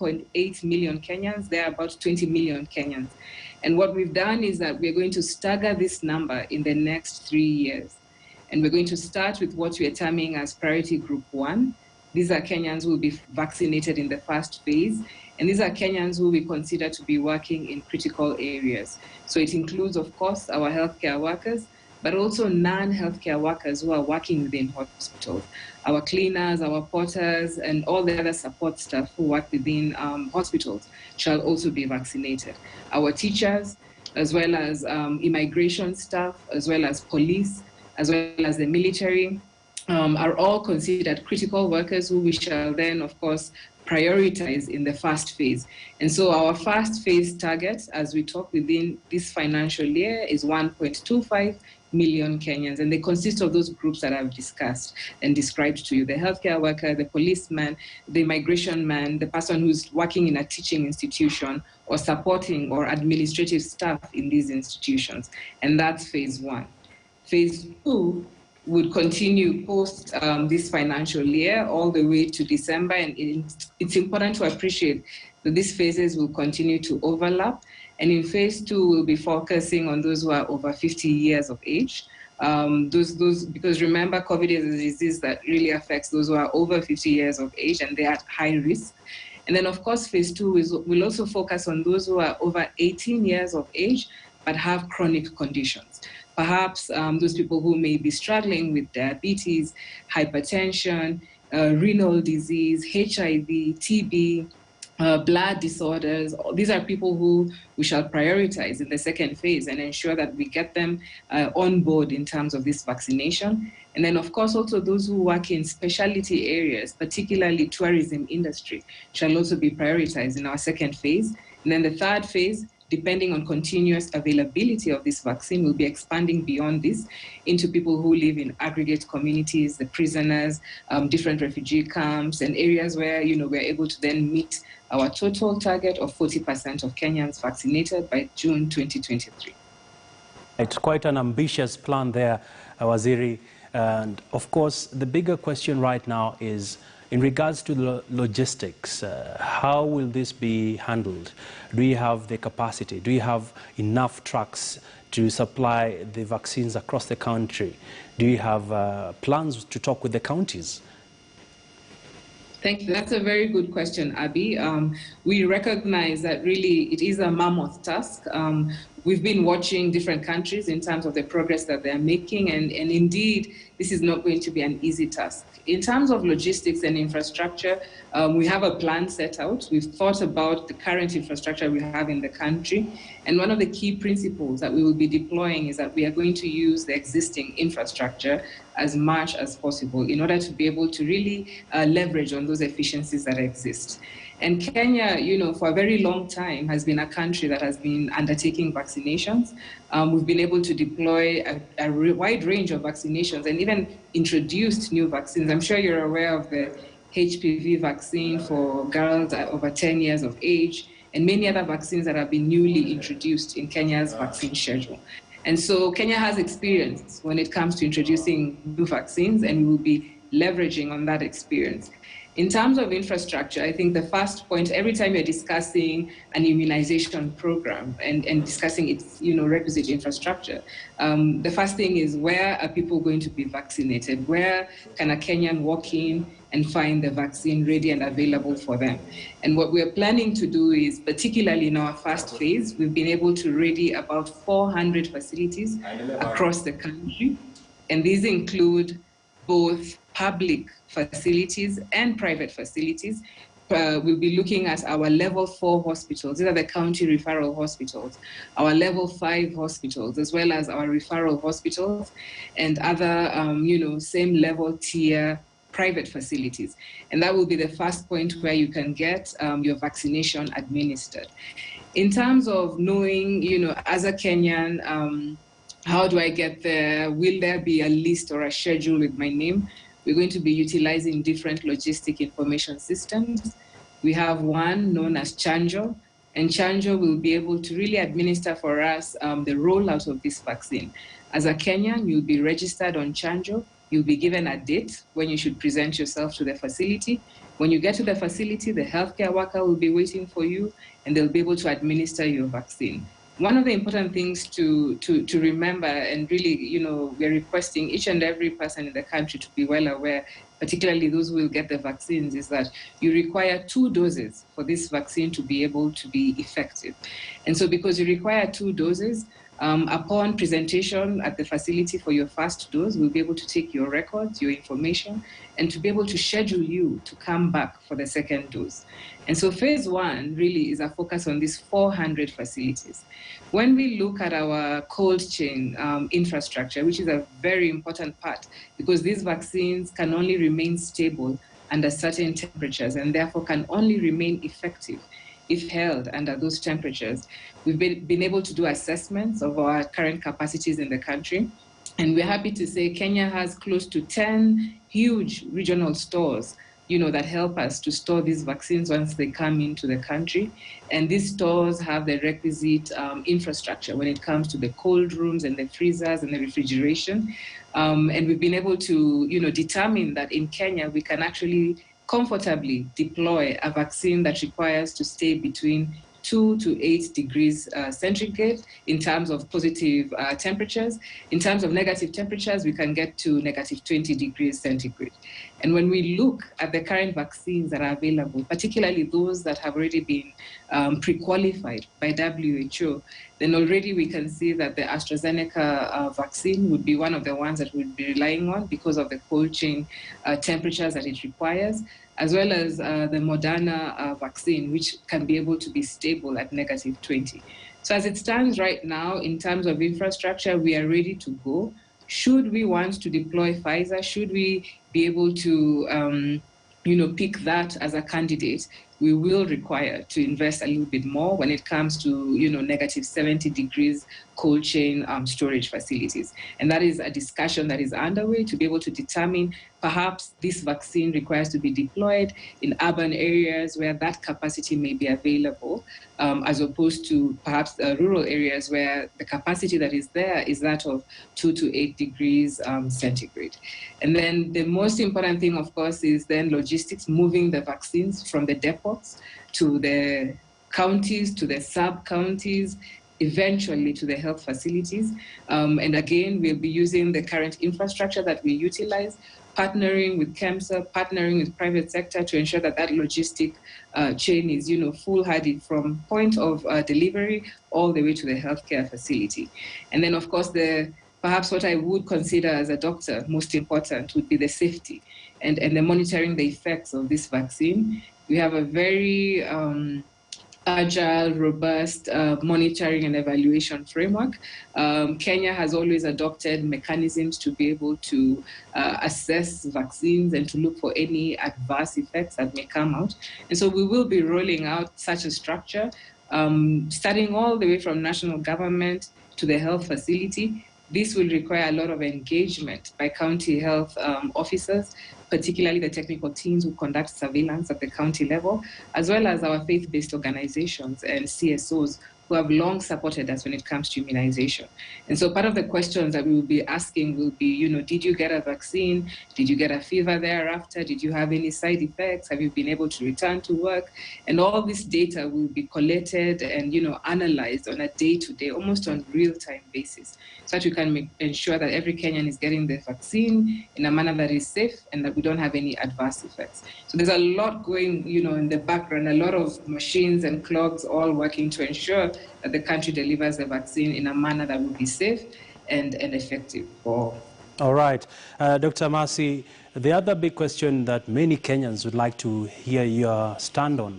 1.8 million Kenyans, there are about 20 million Kenyans. And what we've done is that we're going to stagger this number in the next 3 years. And we're going to start with what we're terming as priority group 1. These are Kenyans who will be vaccinated in the first phase. And these are Kenyans who we consider to be working in critical areas. So it includes, of course, our healthcare workers, but also non-healthcare workers who are working within hospitals. Our cleaners, our porters, and all the other support staff who work within hospitals shall also be vaccinated. Our teachers, as well as immigration staff, as well as police, as well as the military, are all considered critical workers who we shall then, of course, prioritize in the first phase. And so our first phase target, as we talk within this financial year, is 1.25 million Kenyans. And they consist of those groups that I've discussed and described to you: the healthcare worker, the policeman, the immigration man, the person who's working in a teaching institution or supporting or administrative staff in these institutions. And that's phase 1. Phase 2 would continue post this financial year all the way to December. And it's important to appreciate that these phases will continue to overlap. And in phase 2, we'll be focusing on those who are over 50 years of age. Because remember, COVID is a disease that really affects those who are over 50 years of age, and they are at high risk. And then, of course, phase 2 will also focus on those who are over 18 years of age, but have chronic conditions. Perhaps those people who may be struggling with diabetes, hypertension, renal disease, HIV, TB, blood disorders. These are people who we shall prioritize in the second phase and ensure that we get them on board in terms of this vaccination. And then, of course, also those who work in specialty areas, particularly tourism industry, shall also be prioritized in our second phase. And then the third phase, depending on continuous availability of this vaccine, will be expanding beyond this into people who live in aggregate communities, the prisoners, different refugee camps, and areas where, we're able to then meet our total target of 40% of Kenyans vaccinated by June 2023. It's quite an ambitious plan there, Waziri. And of course, the bigger question right now is in regards to the logistics. How will this be handled? Do you have the capacity? Do you have enough trucks to supply the vaccines across the country? Do you have plans to talk with the counties? Thank you. That's a very good question, Abby. We recognize that really it is a mammoth task. We've been watching different countries in terms of the progress that they're making, and indeed, this is not going to be an easy task. In terms of logistics and infrastructure, we have a plan set out. We've thought about the current infrastructure we have in the country, and one of the key principles that we will be deploying is that we are going to use the existing infrastructure as much as possible in order to be able to really leverage on those efficiencies that exist. And Kenya, for a very long time has been a country that has been undertaking vaccinations. We've been able to deploy a wide range of vaccinations and even introduced new vaccines. I'm sure you're aware of the HPV vaccine for girls over 10 years of age, and many other vaccines that have been newly introduced in Kenya's vaccine schedule. And so Kenya has experience when it comes to introducing new vaccines, and we will be leveraging on that experience. In terms of infrastructure, I think the first point, every time you're discussing an immunization program and discussing its requisite infrastructure, the first thing is, where are people going to be vaccinated? Where can a Kenyan walk in and find the vaccine ready and available for them? And what we're planning to do is, particularly in our first phase, we've been able to ready about 400 facilities across the country. And these include both public facilities and private facilities. We'll be looking at our level 4 hospitals. These are the county referral hospitals, our level 5 hospitals, as well as our referral hospitals and other, same level tier private facilities. And that will be the first point where you can get your vaccination administered. In terms of knowing, as a Kenyan, how do I get there? Will there be a list or a schedule with my name? We're going to be utilizing different logistic information systems. We have one known as Chanjo, and Chanjo will be able to really administer for us the rollout of this vaccine. As a Kenyan, you'll be registered on Chanjo. You'll be given a date when you should present yourself to the facility. When you get to the facility, the healthcare worker will be waiting for you, and they'll be able to administer your vaccine. One of the important things to remember, and really, we're requesting each and every person in the country to be well aware, particularly those who will get the vaccines, is that you require 2 doses for this vaccine to be able to be effective. And so because you require 2 doses, upon presentation at the facility for your first dose, we'll be able to take your records, your information, and to be able to schedule you to come back for the second dose. And so phase 1 really is a focus on these 400 facilities. When we look at our cold chain infrastructure, which is a very important part, because these vaccines can only remain stable under certain temperatures and therefore can only remain effective if held under those temperatures. We've been able to do assessments of our current capacities in the country, and we're happy to say Kenya has close to 10 huge regional stores, that help us to store these vaccines once they come into the country. And these stores have the requisite infrastructure when it comes to the cold rooms and the freezers and the refrigeration. And we've been able to, determine that in Kenya, we can actually comfortably deploy a vaccine that requires to stay between 2 to 8 degrees centigrade in terms of positive temperatures. In terms of negative temperatures, we can get to negative 20 degrees centigrade. And when we look at the current vaccines that are available, particularly those that have already been pre-qualified by WHO, then already we can see that the AstraZeneca vaccine would be one of the ones that we'll be relying on because of the cold chain temperatures that it requires, as well as the Moderna vaccine, which can be able to be stable at negative 20. So as it stands right now, in terms of infrastructure, we are ready to go. Should we want to deploy Pfizer, should we be able to pick that as a candidate, we will require to invest a little bit more when it comes to, negative 70 degrees cold chain storage facilities. And that is a discussion that is underway to be able to determine perhaps this vaccine requires to be deployed in urban areas where that capacity may be available, as opposed to perhaps rural areas where the capacity that is there is that of 2 to 8 degrees centigrade. And then the most important thing, of course, is then logistics, moving the vaccines from the depots to the counties, to the sub-counties, eventually to the health facilities. And again, we'll be using the current infrastructure that we utilize, partnering with KEMSA, partnering with private sector to ensure that that logistic chain is, foolhardy from point of delivery all the way to the healthcare facility. And then, of course, perhaps what I would consider as a doctor most important would be the safety and the monitoring the effects of this vaccine. We have a very agile, robust monitoring and evaluation framework. Kenya has always adopted mechanisms to be able to assess vaccines and to look for any adverse effects that may come out. And so we will be rolling out such a structure, starting all the way from national government to the health facility. This will require a lot of engagement by county health officers, particularly the technical teams who conduct surveillance at the county level, as well as our faith-based organizations and CSOs who have long supported us when it comes to immunization. And so part of the questions that we will be asking will be, did you get a vaccine? Did you get a fever thereafter? Did you have any side effects? Have you been able to return to work? And all this data will be collected and, analyzed on a day-to-day, almost on real-time basis, so that we can ensure that every Kenyan is getting the vaccine in a manner that is safe and that we don't have any adverse effects. So there's a lot going, in the background, a lot of machines and clocks all working to ensure that the country delivers the vaccine in a manner that will be safe and effective for all. All right. Dr. Mercy, the other big question that many Kenyans would like to hear your stand on